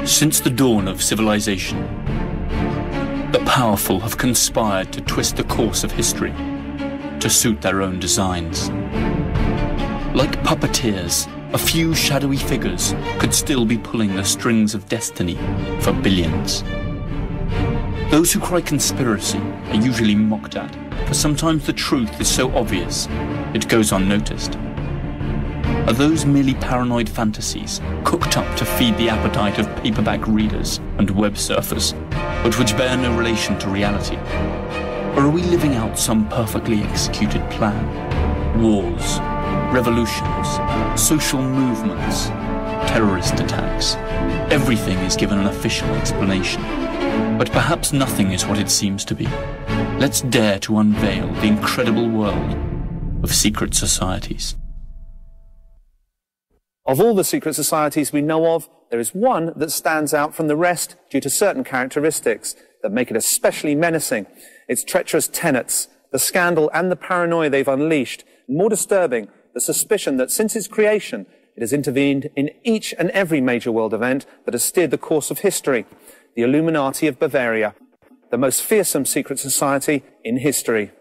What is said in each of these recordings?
Since the dawn of civilization, the powerful have conspired to twist the course of history to suit their own designs. Like puppeteers, a few shadowy figures could still be pulling the strings of destiny for billions. Those who cry conspiracy are usually mocked at, for sometimes the truth is so obvious it goes unnoticed. Are those merely paranoid fantasies cooked up to feed the appetite of paperback readers and web surfers, but which bear no relation to reality? Or are we living out some perfectly executed plan? Wars, revolutions, social movements, terrorist attacks. Everything is given an official explanation. But perhaps nothing is what it seems to be. Let's dare to unveil the incredible world of secret societies. Of all the secret societies we know of, there is one that stands out from the rest due to certain characteristics that make it especially menacing. Its treacherous tenets, the scandal and the paranoia they've unleashed, and more disturbing, the suspicion that since its creation, it has intervened in each and every major world event that has steered the course of history. The Illuminati of Bavaria, the most fearsome secret society in history.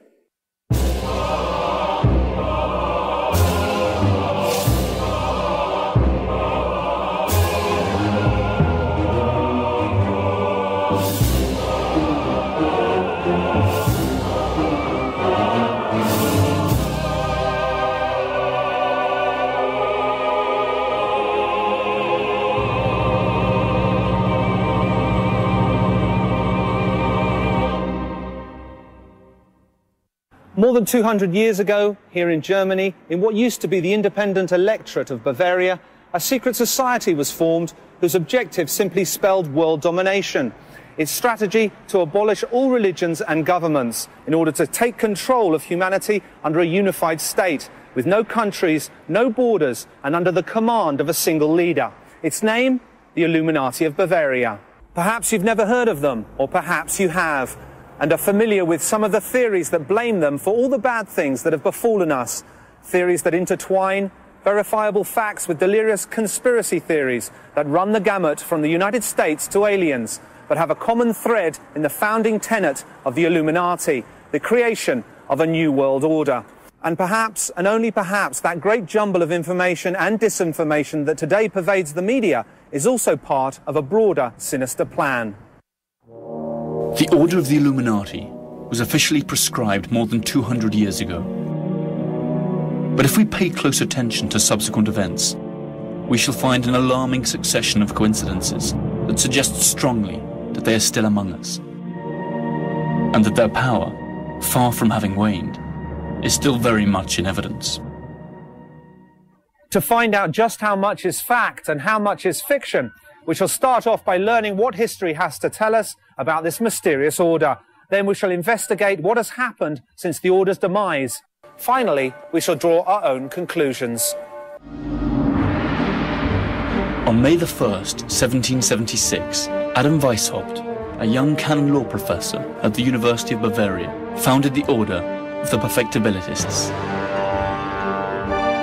More than 200 years ago, here in Germany, in what used to be the independent electorate of Bavaria, a secret society was formed whose objective simply spelled world domination. Its strategy to abolish all religions and governments in order to take control of humanity under a unified state, with no countries, no borders, and under the command of a single leader. Its name, the Illuminati of Bavaria. Perhaps you've never heard of them, or perhaps you have, and are familiar with some of the theories that blame them for all the bad things that have befallen us. Theories that intertwine verifiable facts with delirious conspiracy theories that run the gamut from the United States to aliens, but have a common thread in the founding tenet of the Illuminati, the creation of a new world order. And perhaps, and only perhaps, that great jumble of information and disinformation that today pervades the media is also part of a broader, sinister plan. The Order of the Illuminati was officially prescribed more than 200 years ago. But if we pay close attention to subsequent events, we shall find an alarming succession of coincidences that suggest strongly that they are still among us, and that their power, far from having waned, is still very much in evidence. To find out just how much is fact and how much is fiction, we shall start off by learning what history has to tell us about this mysterious order. Then we shall investigate what has happened since the order's demise. Finally, we shall draw our own conclusions. On May the 1st, 1776, Adam Weishaupt, a young canon law professor at the University of Bavaria, founded the Order of the Perfectibilists,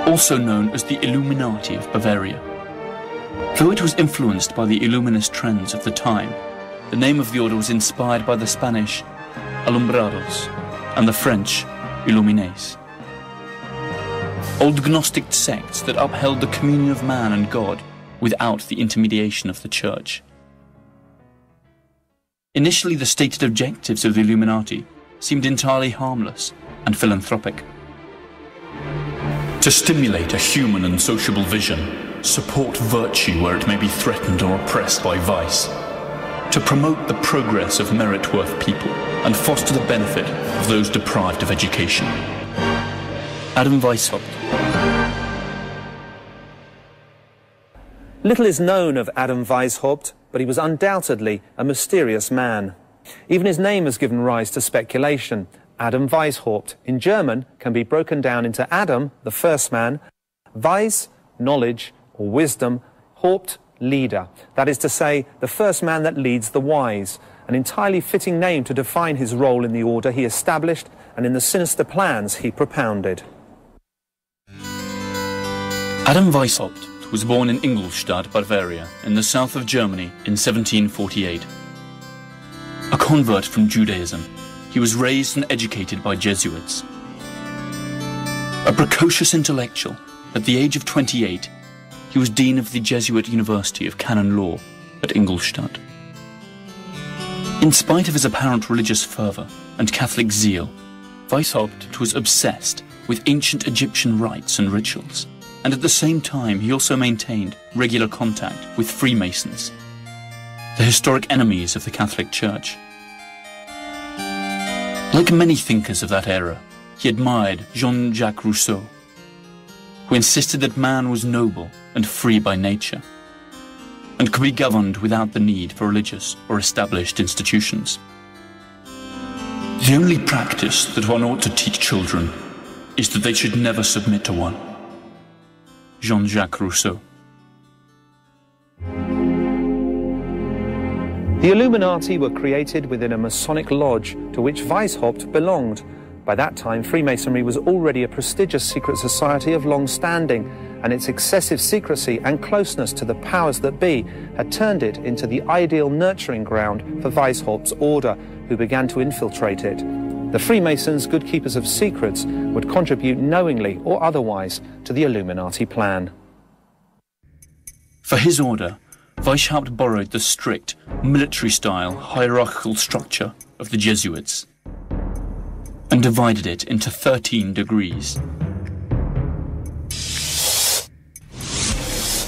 also known as the Illuminati of Bavaria. Though it was influenced by the Illuminist trends of the time, the name of the order was inspired by the Spanish Alumbrados and the French Illumines, old Gnostic sects that upheld the communion of man and God without the intermediation of the Church. Initially, the stated objectives of the Illuminati seemed entirely harmless and philanthropic. To stimulate a human and sociable vision, support virtue where it may be threatened or oppressed by vice, to promote the progress of merit-worth people and foster the benefit of those deprived of education. Adam Weishaupt. Little is known of Adam Weishaupt, but he was undoubtedly a mysterious man. Even his name has given rise to speculation. Adam Weishaupt, in German, can be broken down into Adam, the first man, Weis, knowledge or wisdom, Haupt, leader. That is to say, the first man that leads the wise. An entirely fitting name to define his role in the order he established and in the sinister plans he propounded. Adam Weishaupt Weishaupt was born in Ingolstadt, Bavaria, in the south of Germany in 1748. A convert from Judaism, he was raised and educated by Jesuits. A precocious intellectual, at the age of 28, he was dean of the Jesuit University of Canon Law at Ingolstadt. In spite of his apparent religious fervour and Catholic zeal, Weishaupt was obsessed with ancient Egyptian rites and rituals, and at the same time he also maintained regular contact with Freemasons, the historic enemies of the Catholic Church. Like many thinkers of that era, he admired Jean-Jacques Rousseau, who insisted that man was noble and free by nature, and could be governed without the need for religious or established institutions. The only practice that one ought to teach children is that they should never submit to one. Jean-Jacques Rousseau. The Illuminati were created within a Masonic lodge to which Weishaupt belonged. By that time, Freemasonry was already a prestigious secret society of long standing, and its excessive secrecy and closeness to the powers that be had turned it into the ideal nurturing ground for Weishaupt's order, who began to infiltrate it. The Freemasons, good keepers of secrets, would contribute knowingly or otherwise to the Illuminati plan. For his order, Weishaupt borrowed the strict, military-style hierarchical structure of the Jesuits and divided it into 13 degrees.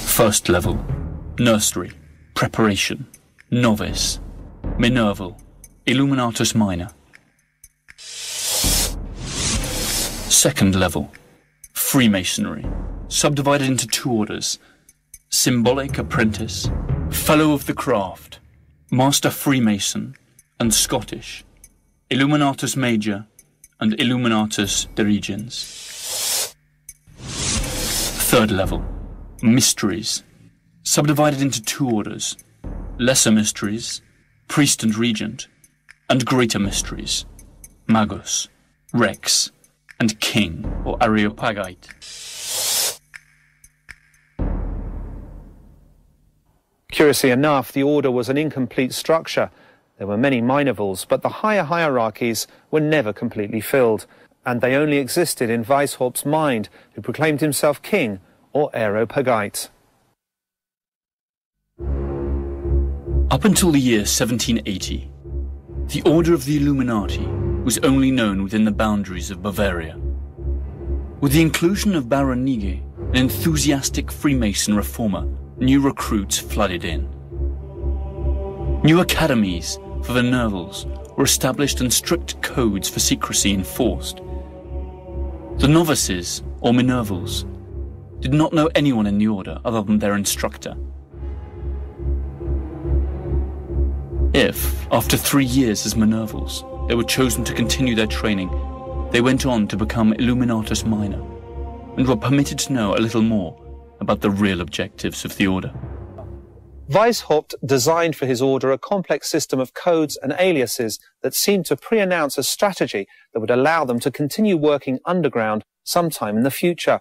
First level, nursery, preparation, novice, Minerval, Illuminatus minor. Second level, Freemasonry, subdivided into 2 orders, Symbolic Apprentice, Fellow of the Craft, Master Freemason, and Scottish, Illuminatus Major, and Illuminatus Dirigens. Third level, Mysteries, subdivided into 2 orders, Lesser Mysteries, Priest and Regent, and Greater Mysteries, Magus, Rex, and King or Areopagite. Curiously enough, the order was an incomplete structure. There were many minervals, but the higher hierarchies were never completely filled, and they only existed in Weishaupt's mind, who proclaimed himself king or Areopagite. Up until the year 1780, the Order of the Illuminati was only known within the boundaries of Bavaria. With the inclusion of Baron Nige, an enthusiastic Freemason reformer, new recruits flooded in. New academies for the Minervals were established and strict codes for secrecy enforced. The novices, or Minervals, did not know anyone in the order other than their instructor. If, after 3 years as Minervals, they were chosen to continue their training, they went on to become Illuminatus minor, and were permitted to know a little more about the real objectives of the order. Weishaupt designed for his order a complex system of codes and aliases that seemed to pre-announce a strategy that would allow them to continue working underground sometime in the future.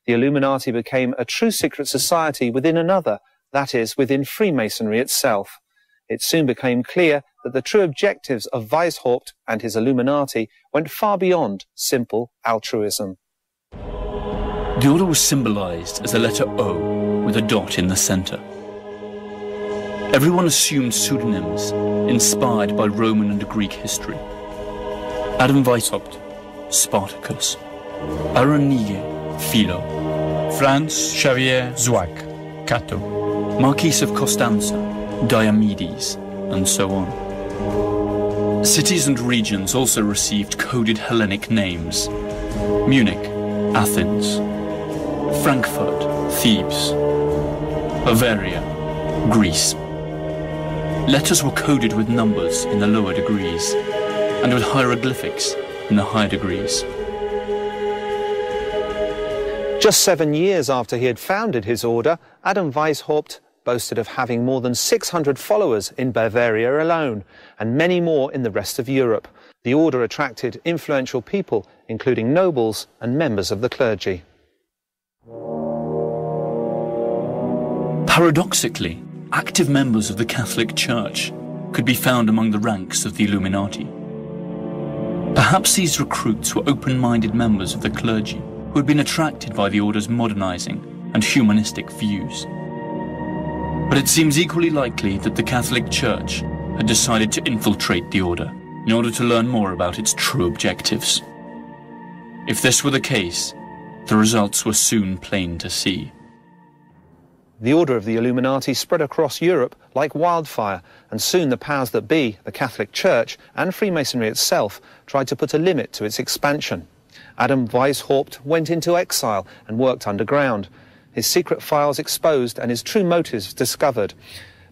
The Illuminati became a true secret society within another, that is, within Freemasonry itself. It soon became clear that the true objectives of Weishaupt and his Illuminati went far beyond simple altruism. The order was symbolized as a letter O with a dot in the center. Everyone assumed pseudonyms inspired by Roman and Greek history. Adam Weishaupt, Spartacus. Baron Nige, Philo. Franz Xavier Zouac, Cato. Marquis of Costanza, Diomedes, and so on. Cities and regions also received coded Hellenic names. Munich, Athens. Frankfurt, Thebes. Bavaria, Greece. Letters were coded with numbers in the lower degrees, and with hieroglyphics in the higher degrees. Just 7 years after he had founded his order, Adam Weishaupt boasted of having more than 600 followers in Bavaria alone, and many more in the rest of Europe. The order attracted influential people, including nobles and members of the clergy. Paradoxically, active members of the Catholic Church could be found among the ranks of the Illuminati. Perhaps these recruits were open-minded members of the clergy who had been attracted by the order's modernizing and humanistic views. But it seems equally likely that the Catholic Church had decided to infiltrate the order in order to learn more about its true objectives. If this were the case, the results were soon plain to see. The order of the Illuminati spread across Europe like wildfire, and soon the powers that be, the Catholic Church and Freemasonry itself, tried to put a limit to its expansion. Adam Weishaupt went into exile and worked underground. His secret files exposed and his true motives discovered.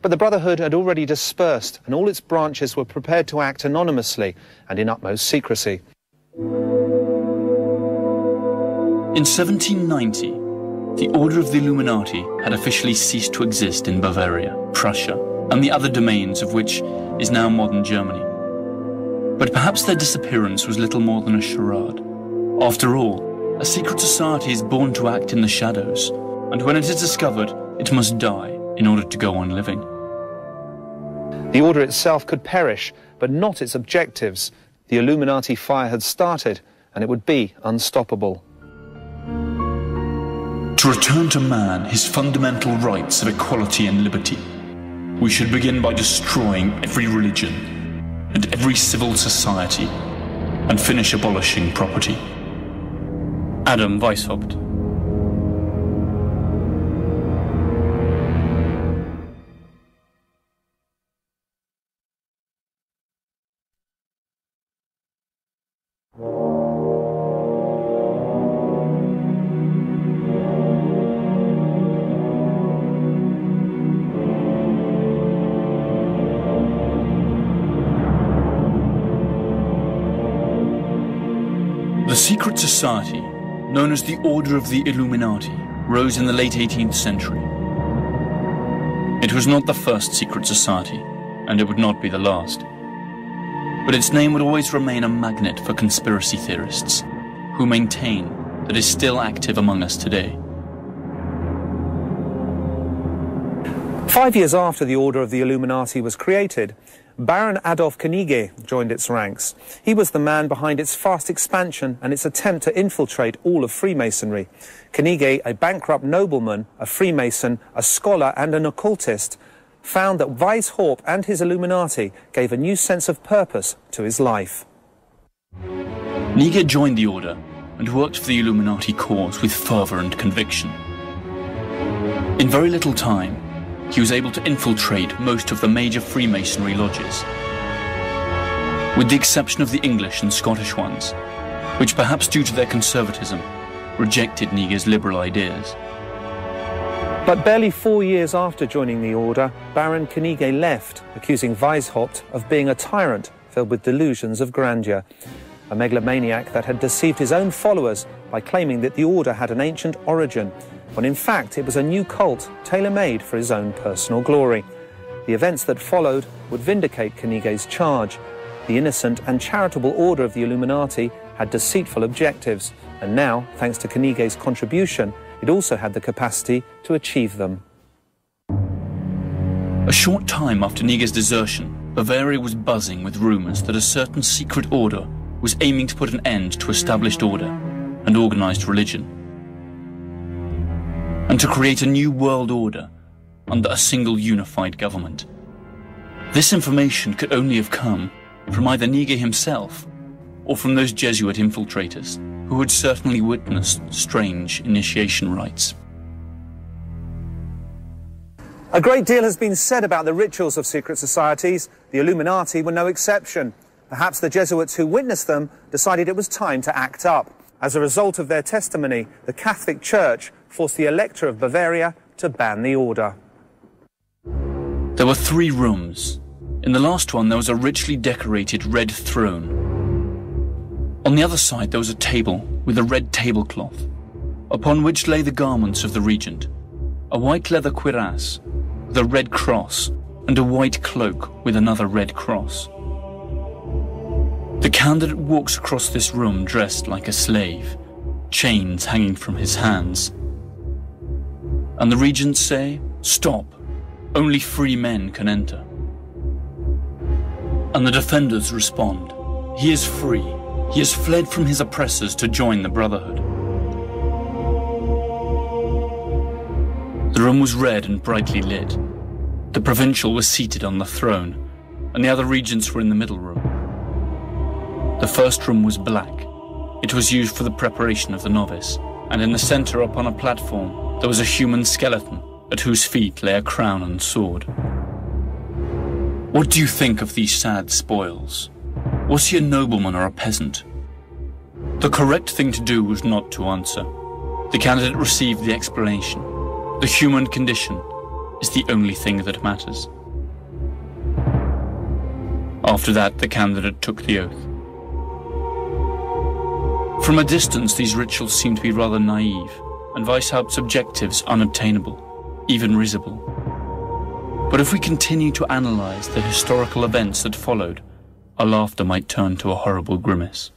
But the Brotherhood had already dispersed, and all its branches were prepared to act anonymously and in utmost secrecy. In 1790, the Order of the Illuminati had officially ceased to exist in Bavaria, Prussia, and the other domains of which is now modern Germany. But perhaps their disappearance was little more than a charade. After all, a secret society is born to act in the shadows, and when it is discovered, it must die in order to go on living. The order itself could perish, but not its objectives. The Illuminati fire had started, and it would be unstoppable. To return to man his fundamental rights of equality and liberty, we should begin by destroying every religion and every civil society and finish abolishing property. Adam Weishaupt. The secret society, known as the Order of the Illuminati, rose in the late 18th century. It was not the first secret society, and it would not be the last. But its name would always remain a magnet for conspiracy theorists, who maintain that it is still active among us today. 5 years after the Order of the Illuminati was created, Baron Adolf Knigge joined its ranks. He was the man behind its fast expansion and its attempt to infiltrate all of Freemasonry. Knigge, a bankrupt nobleman, a Freemason, a scholar and an occultist, found that Weishaupt and his Illuminati gave a new sense of purpose to his life. Knigge joined the order and worked for the Illuminati cause with fervour and conviction. In very little time, he was able to infiltrate most of the major Freemasonry lodges, with the exception of the English and Scottish ones, which perhaps due to their conservatism, rejected Knigge's liberal ideas. But barely 4 years after joining the order, Baron Knigge left, accusing Weishaupt of being a tyrant filled with delusions of grandeur, a megalomaniac that had deceived his own followers by claiming that the order had an ancient origin, when in fact it was a new cult tailor-made for his own personal glory. The events that followed would vindicate Knigge's charge. The innocent and charitable order of the Illuminati had deceitful objectives, and now, thanks to Knigge's contribution, it also had the capacity to achieve them. A short time after Knigge's desertion, Bavaria was buzzing with rumours that a certain secret order was aiming to put an end to established order and organised religion, and to create a new world order under a single unified government. This information could only have come from either Knigge himself or from those Jesuit infiltrators who had certainly witnessed strange initiation rites. A great deal has been said about the rituals of secret societies. The Illuminati were no exception. Perhaps the Jesuits who witnessed them decided it was time to act up. As a result of their testimony, the Catholic Church forced the Elector of Bavaria to ban the order. There were 3 rooms. In the last one there was a richly decorated red throne. On the other side there was a table with a red tablecloth, upon which lay the garments of the regent, a white leather cuirass with a red cross and a white cloak with another red cross. The candidate walks across this room dressed like a slave, chains hanging from his hands. And the regents say, "Stop! Only free men can enter." And the defenders respond, "He is free. He has fled from his oppressors to join the Brotherhood." The room was red and brightly lit. The provincial was seated on the throne, and the other regents were in the middle room. The first room was black. It was used for the preparation of the novice, and in the center upon a platform there was a human skeleton at whose feet lay a crown and sword. "What do you think of these sad spoils? Was he a nobleman or a peasant?" The correct thing to do was not to answer. The candidate received the explanation. The human condition is the only thing that matters. After that, the candidate took the oath. From a distance, these rituals seemed to be rather naive, and Weishaupt's objectives unobtainable, even risible. But if we continue to analyze the historical events that followed, our laughter might turn to a horrible grimace.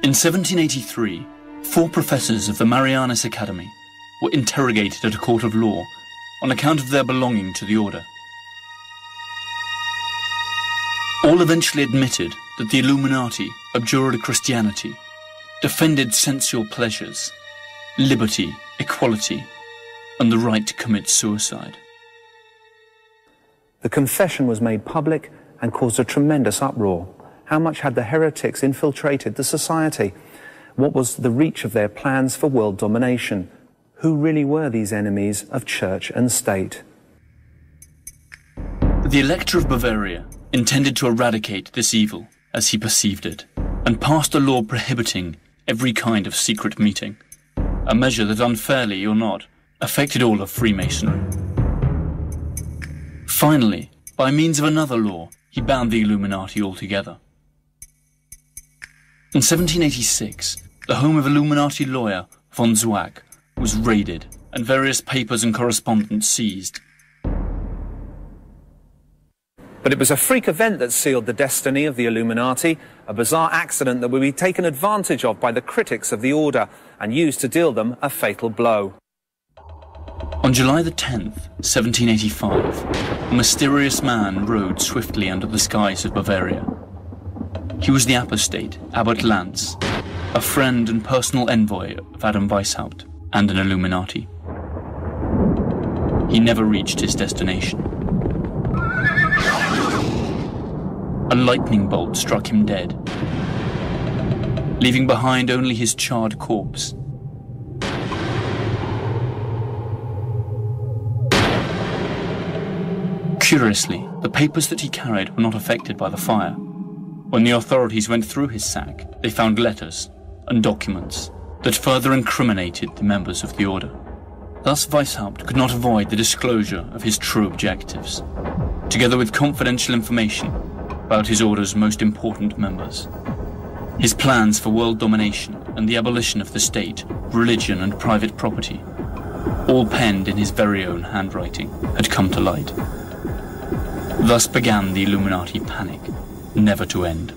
In 1783, 4 professors of the Marianus Academy were interrogated at a court of law on account of their belonging to the order. All eventually admitted that the Illuminati abjured Christianity, defended sensual pleasures, liberty, equality, and the right to commit suicide. The confession was made public and caused a tremendous uproar. How much had the heretics infiltrated the society? What was the reach of their plans for world domination? Who really were these enemies of church and state? The Elector of Bavaria intended to eradicate this evil as he perceived it, and passed a law prohibiting every kind of secret meeting, a measure that, unfairly or not, affected all of Freemasonry. Finally, by means of another law, he banned the Illuminati altogether. In 1786, the home of Illuminati lawyer von Zwack was raided and various papers and correspondence seized. But it was a freak event that sealed the destiny of the Illuminati, a bizarre accident that would be taken advantage of by the critics of the order and used to deal them a fatal blow. On July the 10th, 1785, a mysterious man rode swiftly under the skies of Bavaria. He was the apostate, Abbot Lance, a friend and personal envoy of Adam Weishaupt, and an Illuminati. He never reached his destination. A lightning bolt struck him dead, leaving behind only his charred corpse. Curiously, the papers that he carried were not affected by the fire. When the authorities went through his sack, they found letters and documents that further incriminated the members of the order. Thus Weishaupt could not avoid the disclosure of his true objectives, together with confidential information about his order's most important members. His plans for world domination and the abolition of the state, religion and private property, all penned in his very own handwriting, had come to light. Thus began the Illuminati panic, never to end.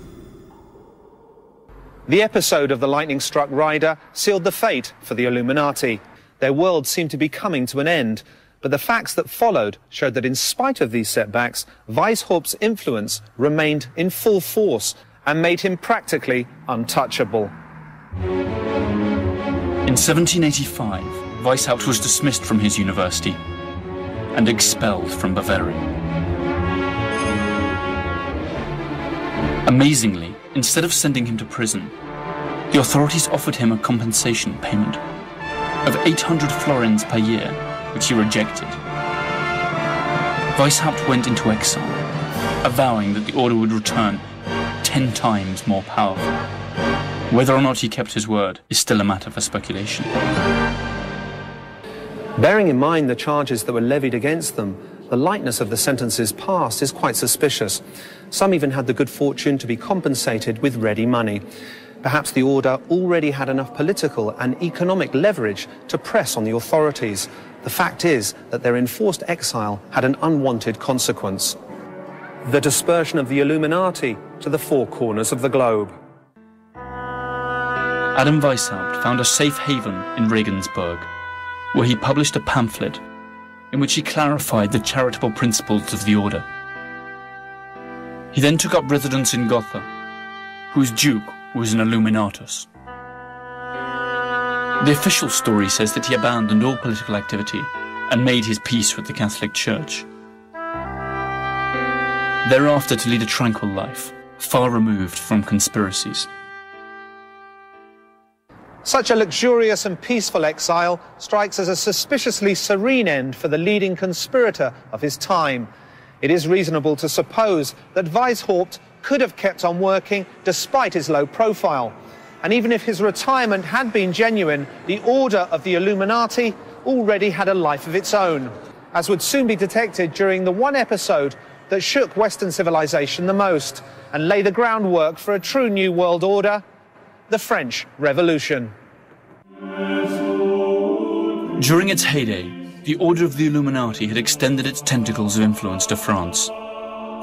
The episode of the lightning-struck rider sealed the fate for the Illuminati. Their world seemed to be coming to an end, but the facts that followed showed that in spite of these setbacks, Weishaupt's influence remained in full force and made him practically untouchable. In 1785, Weishaupt was dismissed from his university and expelled from Bavaria. Amazingly, instead of sending him to prison, the authorities offered him a compensation payment of 800 florins per year, which he rejected. Weishaupt went into exile, avowing that the order would return 10 times more powerful. Whether or not he kept his word is still a matter for speculation. Bearing in mind the charges that were levied against them, the lightness of the sentences passed is quite suspicious. Some even had the good fortune to be compensated with ready money. Perhaps the order already had enough political and economic leverage to press on the authorities. The fact is that their enforced exile had an unwanted consequence: the dispersion of the Illuminati to the 4 corners of the globe. Adam Weishaupt found a safe haven in Regensburg, where he published a pamphlet in which he clarified the charitable principles of the order. He then took up residence in Gotha, whose duke was an Illuminatus. The official story says that he abandoned all political activity and made his peace with the Catholic Church. Thereafter to lead a tranquil life, far removed from conspiracies. Such a luxurious and peaceful exile strikes as a suspiciously serene end for the leading conspirator of his time. It is reasonable to suppose that Weishaupt could have kept on working despite his low profile. And even if his retirement had been genuine, the Order of the Illuminati already had a life of its own, as would soon be detected during the one episode that shook Western civilization the most and lay the groundwork for a true new world order: the French Revolution. During its heyday, the Order of the Illuminati had extended its tentacles of influence to France.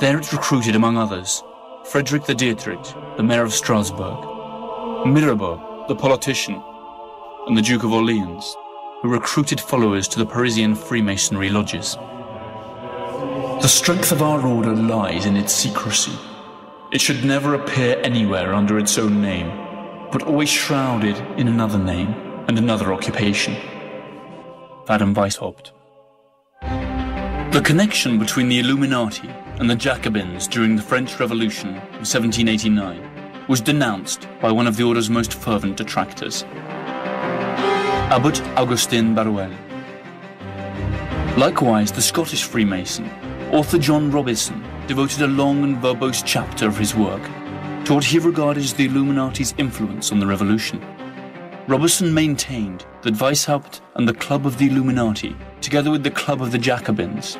There it recruited, among others, Frederick the Dietrich, the mayor of Strasbourg, Mirabeau, the politician, and the Duke of Orleans, who recruited followers to the Parisian Freemasonry lodges. The strength of our order lies in its secrecy. It should never appear anywhere under its own name, but always shrouded in another name and another occupation. Madame Weishaupt. The connection between the Illuminati and the Jacobins during the French Revolution of 1789 was denounced by one of the order's most fervent detractors, Abbot Augustin Barruel. Likewise, the Scottish Freemason, author John Robison, devoted a long and verbose chapter of his work to what he regarded as the Illuminati's influence on the revolution. Robison maintained that Weishaupt and the Club of the Illuminati, together with the Club of the Jacobins,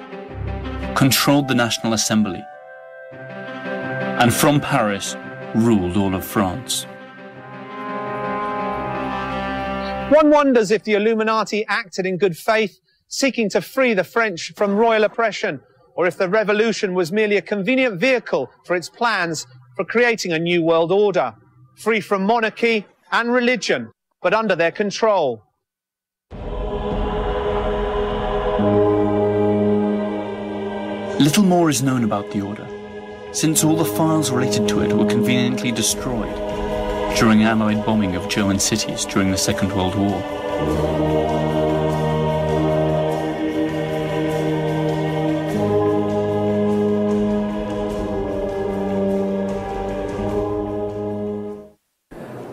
controlled the National Assembly, and from Paris ruled all of France. One wonders if the Illuminati acted in good faith, seeking to free the French from royal oppression, or if the revolution was merely a convenient vehicle for its plans for creating a new world order, free from monarchy and religion, but under their control. Little more is known about the order, since all the files related to it were conveniently destroyed during an Allied bombing of German cities during the Second World War.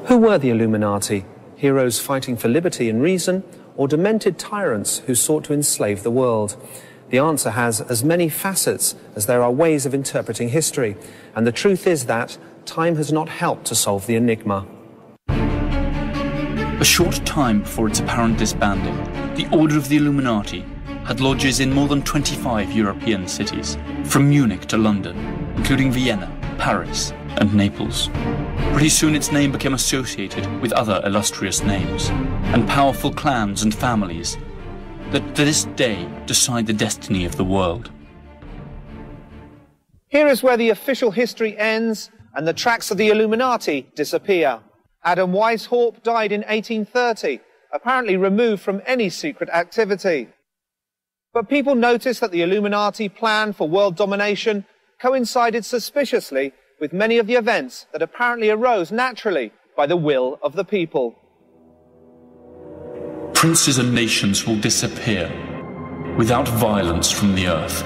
Who were the Illuminati? Heroes fighting for liberty and reason, or demented tyrants who sought to enslave the world? The answer has as many facets as there are ways of interpreting history, and the truth is that time has not helped to solve the enigma. A short time before its apparent disbanding, the Order of the Illuminati had lodges in more than 25 European cities, from Munich to London, including Vienna, Paris, and Naples. Pretty soon its name became associated with other illustrious names, and powerful clans and families that to this day decide the destiny of the world. Here is where the official history ends and the tracks of the Illuminati disappear. Adam Weishaupt died in 1830, apparently removed from any secret activity. But people noticed that the Illuminati plan for world domination coincided suspiciously with many of the events that apparently arose naturally by the will of the people. Princes and nations will disappear without violence from the earth.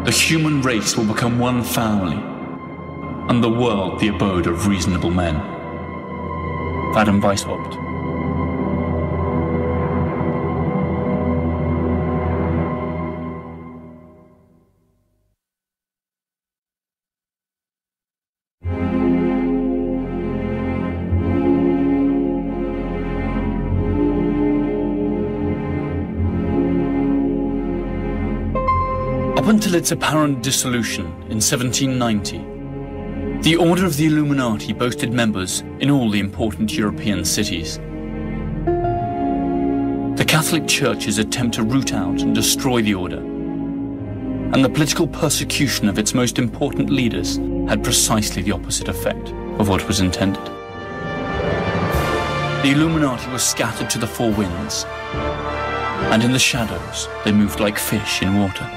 The human race will become one family, and the world the abode of reasonable men. Adam Weishaupt. Up until its apparent dissolution in 1790, the Order of the Illuminati boasted members in all the important European cities. The Catholic Church's attempt to root out and destroy the Order, and the political persecution of its most important leaders had precisely the opposite effect of what was intended. The Illuminati was scattered to the four winds, and in the shadows they moved like fish in water.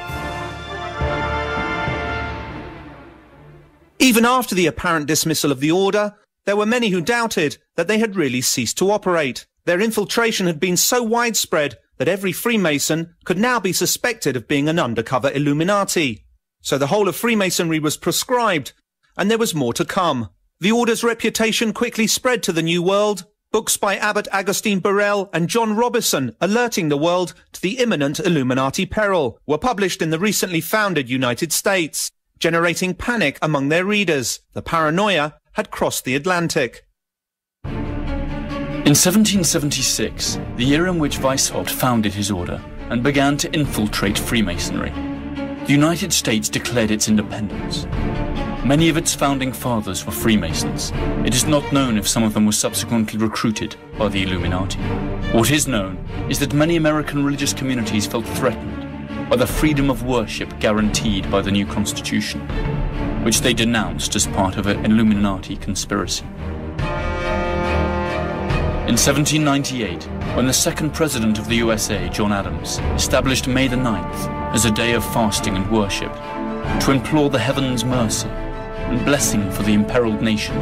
Even after the apparent dismissal of the order, there were many who doubted that they had really ceased to operate. Their infiltration had been so widespread that every Freemason could now be suspected of being an undercover Illuminati. So the whole of Freemasonry was proscribed, and there was more to come. The order's reputation quickly spread to the New World. Books by Abbot Augustine Birrell and John Robison alerting the world to the imminent Illuminati peril were published in the recently founded United States, generating panic among their readers. The paranoia had crossed the Atlantic. In 1776, the year in which Weishaupt founded his order and began to infiltrate Freemasonry, the United States declared its independence. Many of its founding fathers were Freemasons. It is not known if some of them were subsequently recruited by the Illuminati. What is known is that many American religious communities felt threatened by the freedom of worship guaranteed by the new Constitution, which they denounced as part of an Illuminati conspiracy. In 1798, when the second president of the USA, John Adams, established May the 9th as a day of fasting and worship to implore the heavens' mercy and blessing for the imperiled nation,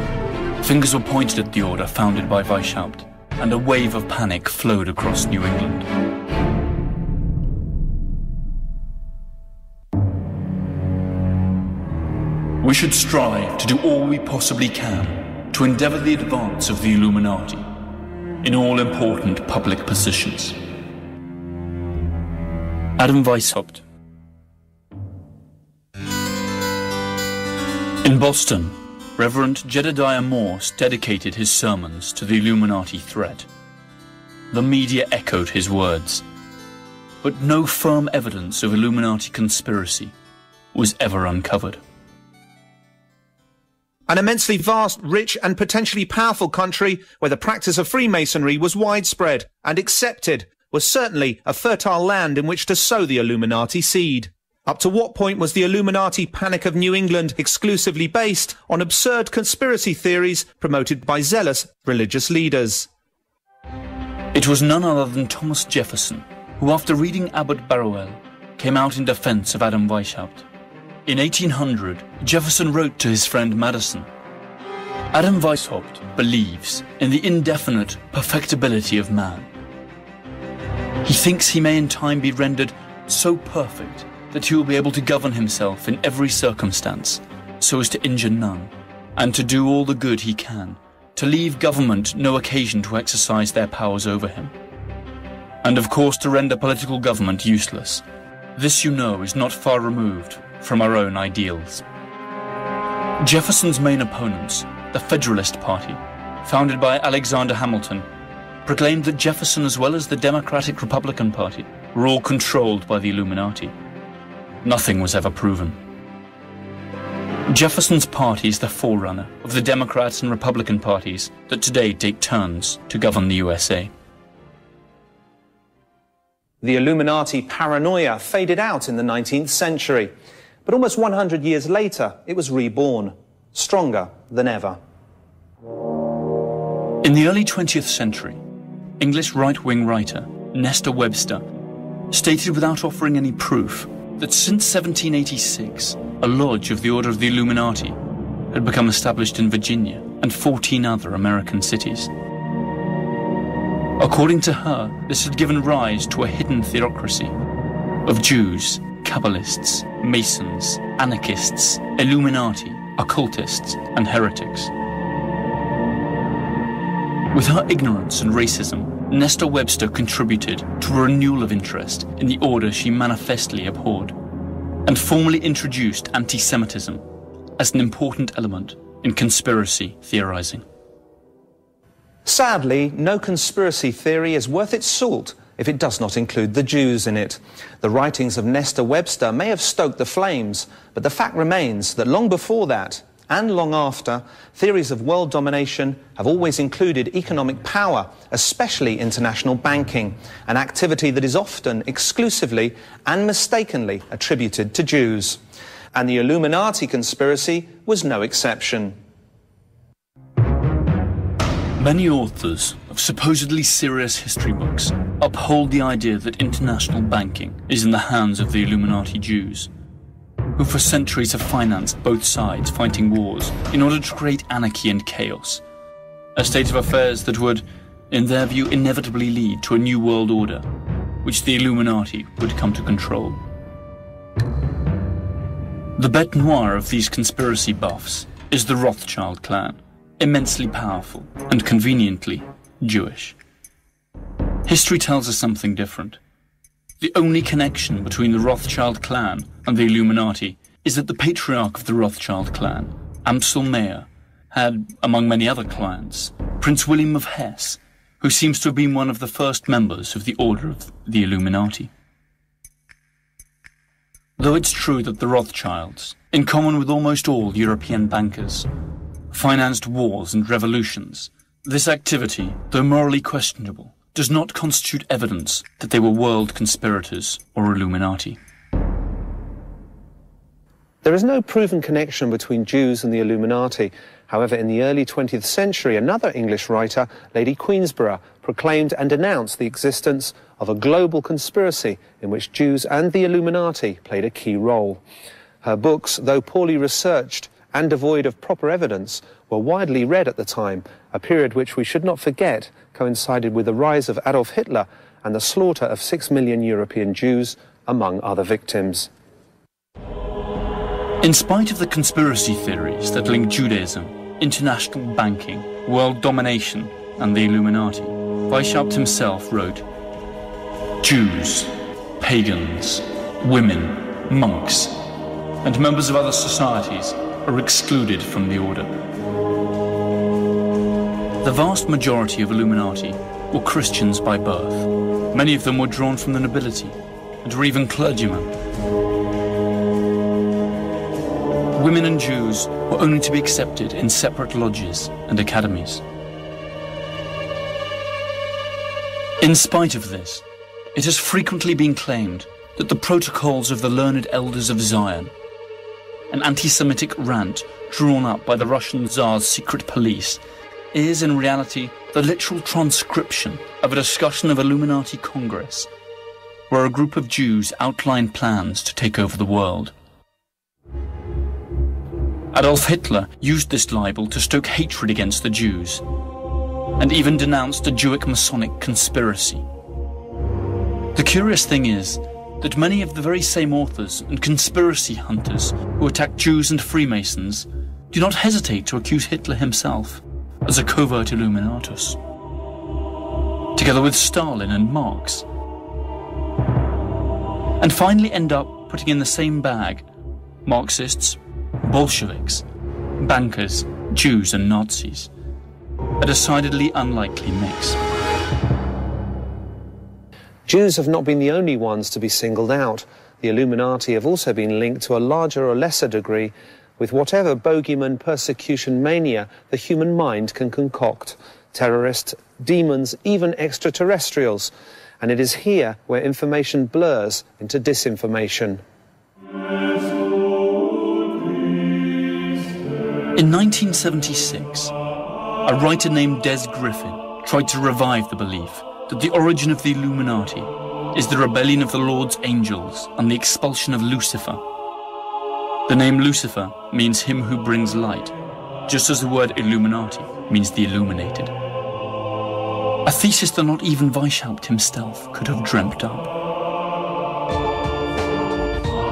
fingers were pointed at the order founded by Weishaupt, and a wave of panic flowed across New England. We should strive to do all we possibly can to endeavour the advance of the Illuminati in all important public positions. Adam Weishaupt. In Boston, Reverend Jedediah Morse dedicated his sermons to the Illuminati threat. The media echoed his words, but no firm evidence of Illuminati conspiracy was ever uncovered. An immensely vast, rich and potentially powerful country where the practice of Freemasonry was widespread and accepted was certainly a fertile land in which to sow the Illuminati seed. Up to what point was the Illuminati panic of New England exclusively based on absurd conspiracy theories promoted by zealous religious leaders? It was none other than Thomas Jefferson who, after reading Abbot Barrowell, came out in defense of Adam Weishaupt. In 1800, Jefferson wrote to his friend Madison, "Adam Weishaupt believes in the indefinite perfectibility of man. He thinks he may in time be rendered so perfect that he will be able to govern himself in every circumstance, so as to injure none, and to do all the good he can, to leave government no occasion to exercise their powers over him, and of course to render political government useless. This, you know, is not far removed from our own ideals." Jefferson's main opponents, the Federalist Party, founded by Alexander Hamilton, proclaimed that Jefferson, as well as the Democratic Republican Party, were all controlled by the Illuminati. Nothing was ever proven. Jefferson's party is the forerunner of the Democrats and Republican parties that today take turns to govern the USA. The Illuminati paranoia faded out in the 19th century, but almost 100 years later, it was reborn, stronger than ever. In the early 20th century, English right-wing writer Nestor Webster stated without offering any proof that since 1786, a lodge of the Order of the Illuminati had become established in Virginia and 14 other American cities. According to her, this had given rise to a hidden theocracy of Jews, Kabbalists, Masons, anarchists, Illuminati, occultists, and heretics. With her ignorance and racism, Nestor Webster contributed to a renewal of interest in the order she manifestly abhorred, and formally introduced anti-Semitism as an important element in conspiracy theorizing. Sadly, no conspiracy theory is worth its salt if it does not include the Jews in it. The writings of Nestor Webster may have stoked the flames, but the fact remains that long before that, and long after, theories of world domination have always included economic power, especially international banking, an activity that is often exclusively and mistakenly attributed to Jews. And the Illuminati conspiracy was no exception. Many authors of supposedly serious history books uphold the idea that international banking is in the hands of the Illuminati Jews, who for centuries have financed both sides fighting wars in order to create anarchy and chaos, a state of affairs that would, in their view, inevitably lead to a new world order, which the Illuminati would come to control. The bête noire of these conspiracy buffs is the Rothschild clan, immensely powerful and conveniently Jewish. History tells us something different. The only connection between the Rothschild clan and the Illuminati is that the patriarch of the Rothschild clan, Amsel Meyer, had, among many other clients, Prince William of Hesse, who seems to have been one of the first members of the Order of the Illuminati. Though it's true that the Rothschilds, in common with almost all European bankers, financed wars and revolutions, this activity, though morally questionable, does not constitute evidence that they were world conspirators or Illuminati. There is no proven connection between Jews and the Illuminati. However, in the early 20th century, another English writer, Lady Queensborough, proclaimed and denounced the existence of a global conspiracy in which Jews and the Illuminati played a key role. Her books, though poorly researched and devoid of proper evidence, were widely read at the time, a period which we should not forget coincided with the rise of Adolf Hitler and the slaughter of 6 million European Jews, among other victims. In spite of the conspiracy theories that link Judaism, international banking, world domination, and the Illuminati, Weishaupt himself wrote, "Jews, pagans, women, monks, and members of other societies are excluded from the order." The vast majority of Illuminati were Christians by birth. Many of them were drawn from the nobility, and were even clergymen. Women and Jews were only to be accepted in separate lodges and academies. In spite of this, it has frequently been claimed that the protocols of the learned elders of Zion, an anti-Semitic rant drawn up by the Russian Tsar's secret police, is in reality the literal transcription of a discussion of Illuminati Congress, where a group of Jews outlined plans to take over the world. Adolf Hitler used this libel to stoke hatred against the Jews, and even denounced a Jewish Masonic conspiracy. The curious thing is that many of the very same authors and conspiracy hunters who attack Jews and Freemasons do not hesitate to accuse Hitler himself as a covert Illuminatus, together with Stalin and Marx, and finally end up putting in the same bag Marxists, Bolsheviks, bankers, Jews and Nazis, a decidedly unlikely mix. Jews have not been the only ones to be singled out. The Illuminati have also been linked to a larger or lesser degree with whatever bogeyman persecution mania the human mind can concoct. Terrorists, demons, even extraterrestrials. And it is here where information blurs into disinformation. In 1976, a writer named Des Griffin tried to revive the belief that the origin of the Illuminati is the rebellion of the Lord's angels and the expulsion of Lucifer. The name Lucifer means him who brings light, just as the word Illuminati means the illuminated. A thesis that not even Weishaupt himself could have dreamt up.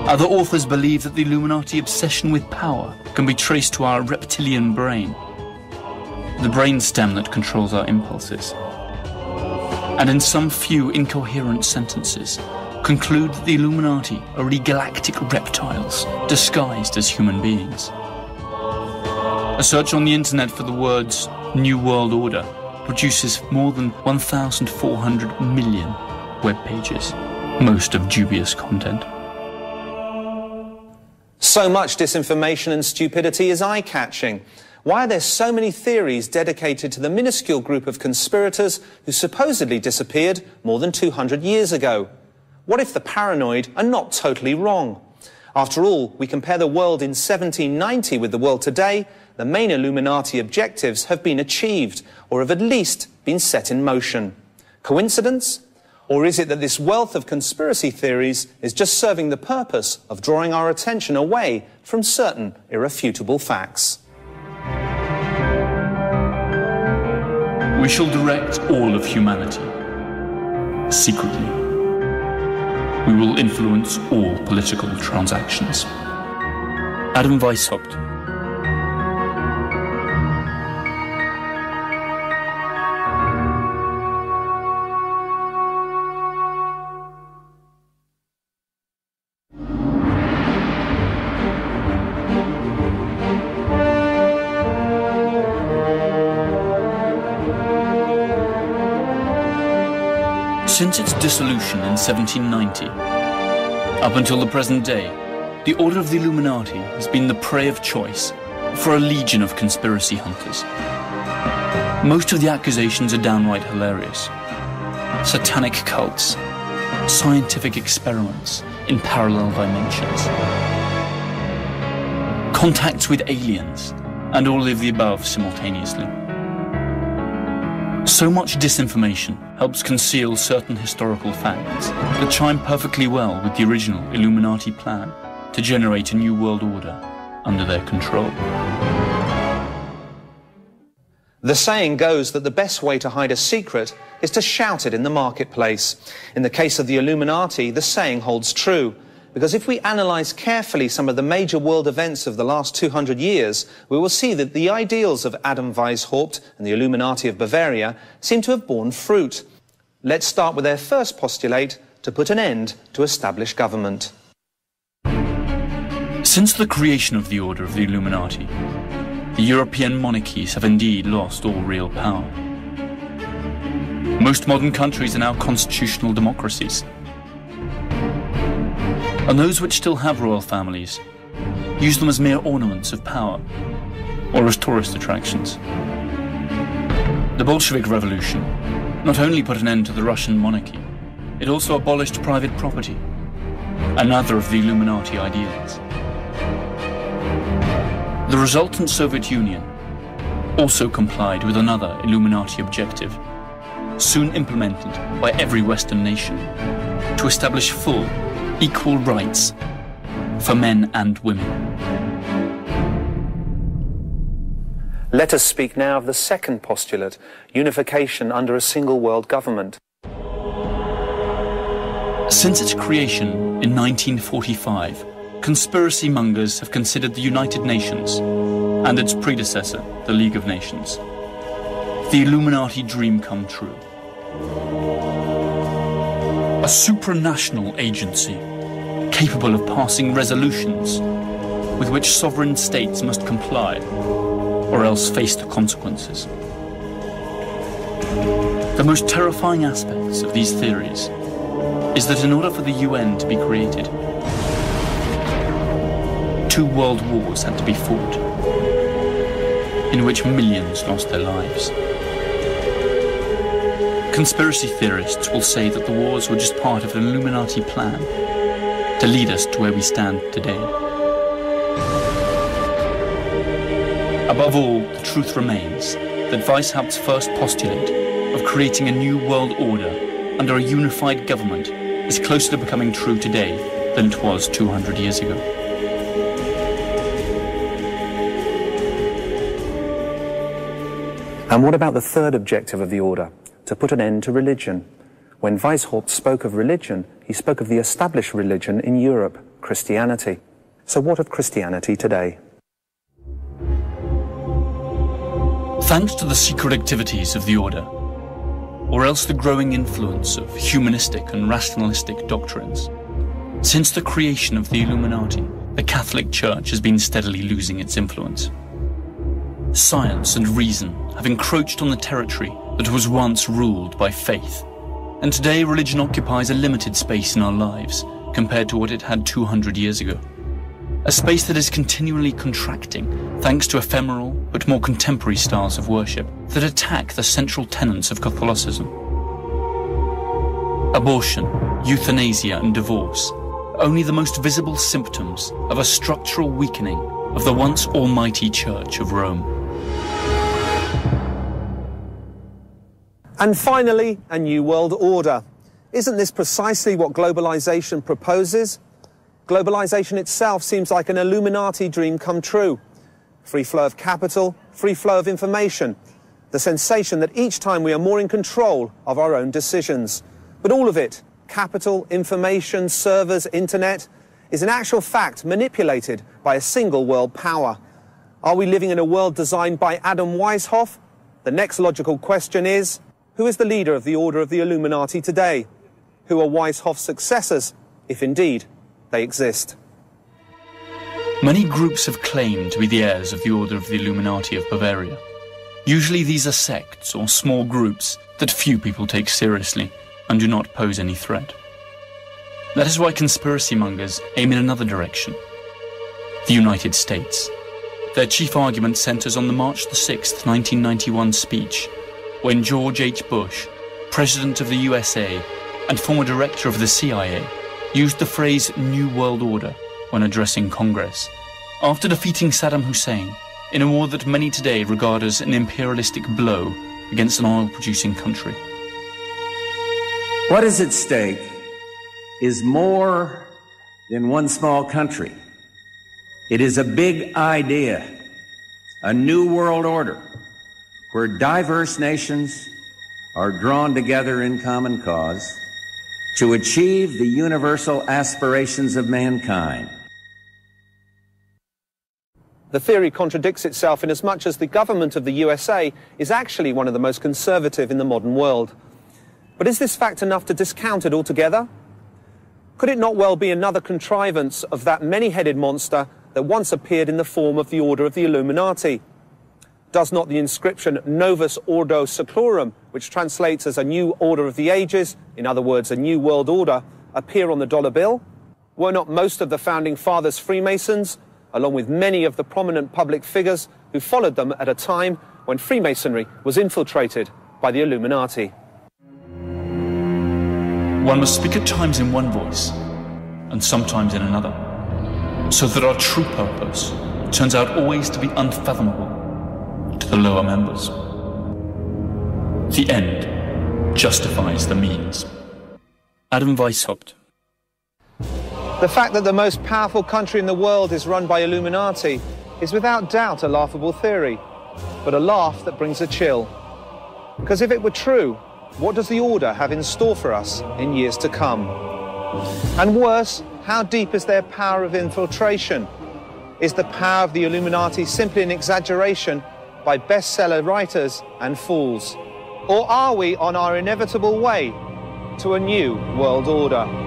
Other authors believe that the Illuminati obsession with power can be traced to our reptilian brain, the brainstem that controls our impulses, and in some few incoherent sentences conclude that the Illuminati are really galactic reptiles disguised as human beings. A search on the internet for the words New World Order produces more than 1,400 million web pages, most of dubious content. So much disinformation and stupidity is eye-catching. Why are there so many theories dedicated to the minuscule group of conspirators who supposedly disappeared more than 200 years ago? What if the paranoid are not totally wrong? After all, we compare the world in 1790 with the world today, the main Illuminati objectives have been achieved, or have at least been set in motion. Coincidence? Or is it that this wealth of conspiracy theories is just serving the purpose of drawing our attention away from certain irrefutable facts? We shall direct all of humanity, secretly. We will influence all political transactions. Adam Weishaupt. Since its dissolution in 1790, up until the present day, the Order of the Illuminati has been the prey of choice for a legion of conspiracy hunters. Most of the accusations are downright hilarious. Satanic cults, scientific experiments in parallel dimensions, contacts with aliens, and all of the above simultaneously. So much disinformation helps conceal certain historical facts that chime perfectly well with the original Illuminati plan to generate a new world order under their control. The saying goes that the best way to hide a secret is to shout it in the marketplace. In the case of the Illuminati, the saying holds true, because if we analyse carefully some of the major world events of the last 200 years, we will see that the ideals of Adam Weishaupt and the Illuminati of Bavaria seem to have borne fruit. Let's start with their first postulate to put an end to established government. Since the creation of the Order of the Illuminati, the European monarchies have indeed lost all real power. Most modern countries are now constitutional democracies. And those which still have royal families use them as mere ornaments of power or as tourist attractions. The Bolshevik Revolution not only put an end to the Russian monarchy, it also abolished private property, another of the Illuminati ideals. The resultant Soviet Union also complied with another Illuminati objective, soon implemented by every Western nation, to establish full, equal rights for men and women. Let us speak now of the second postulate, unification under a single world government. Since its creation in 1945, conspiracy mongers have considered the United Nations and its predecessor, the League of Nations, the Illuminati dream come true. A supranational agency capable of passing resolutions with which sovereign states must comply or else face the consequences. The most terrifying aspects of these theories is that in order for the UN to be created, 2 world wars had to be fought, in which millions lost their lives. Conspiracy theorists will say that the wars were just part of an Illuminati plan to lead us to where we stand today. Above all, the truth remains that Weishaupt's first postulate of creating a new world order under a unified government is closer to becoming true today than it was 200 years ago. And what about the third objective of the order? To put an end to religion. When Weishaupt spoke of religion, he spoke of the established religion in Europe, Christianity. So what of Christianity today? Thanks to the secret activities of the order, or else the growing influence of humanistic and rationalistic doctrines, since the creation of the Illuminati, the Catholic Church has been steadily losing its influence. Science and reason have encroached on the territory that was once ruled by faith, and today religion occupies a limited space in our lives compared to what it had 200 years ago. A space that is continually contracting thanks to ephemeral but more contemporary styles of worship that attack the central tenets of Catholicism. Abortion, euthanasia and divorce are only the most visible symptoms of a structural weakening of the once almighty Church of Rome. And finally, a new world order. Isn't this precisely what globalization proposes? Globalization itself seems like an Illuminati dream come true. Free flow of capital, free flow of information. The sensation that each time we are more in control of our own decisions. But all of it, capital, information, servers, internet, is in actual fact manipulated by a single world power. Are we living in a world designed by Adam Weishaupt? The next logical question is, who is the leader of the Order of the Illuminati today? Who are Weishaupt's successors, if indeed they exist? Many groups have claimed to be the heirs of the Order of the Illuminati of Bavaria. Usually these are sects or small groups that few people take seriously and do not pose any threat. That is why conspiracy mongers aim in another direction. The United States. Their chief argument centers on the March 6, 1991 speech, when George H. Bush, President of the USA and former director of the CIA, used the phrase New World Order when addressing Congress, after defeating Saddam Hussein in a war that many today regard as an imperialistic blow against an oil-producing country. What is at stake is more than one small country. It is a big idea, a new world order, where diverse nations are drawn together in common cause to achieve the universal aspirations of mankind. The theory contradicts itself in as much as the government of the USA is actually one of the most conservative in the modern world. But is this fact enough to discount it altogether? Could it not well be another contrivance of that many-headed monster that once appeared in the form of the Order of the Illuminati? Does not the inscription Novus Ordo Seclorum, which translates as a new order of the ages, in other words, a new world order, appear on the dollar bill? Were not most of the founding fathers Freemasons, along with many of the prominent public figures who followed them at a time when Freemasonry was infiltrated by the Illuminati? One must speak at times in one voice, and sometimes in another, so that our true purpose turns out always to be unfathomable to the lower members. The end justifies the means. Adam Weishaupt. The fact that the most powerful country in the world is run by Illuminati is without doubt a laughable theory, but a laugh that brings a chill. Because if it were true, what does the Order have in store for us in years to come? And worse, how deep is their power of infiltration? Is the power of the Illuminati simply an exaggeration by bestseller writers and fools? Or are we on our inevitable way to a new world order?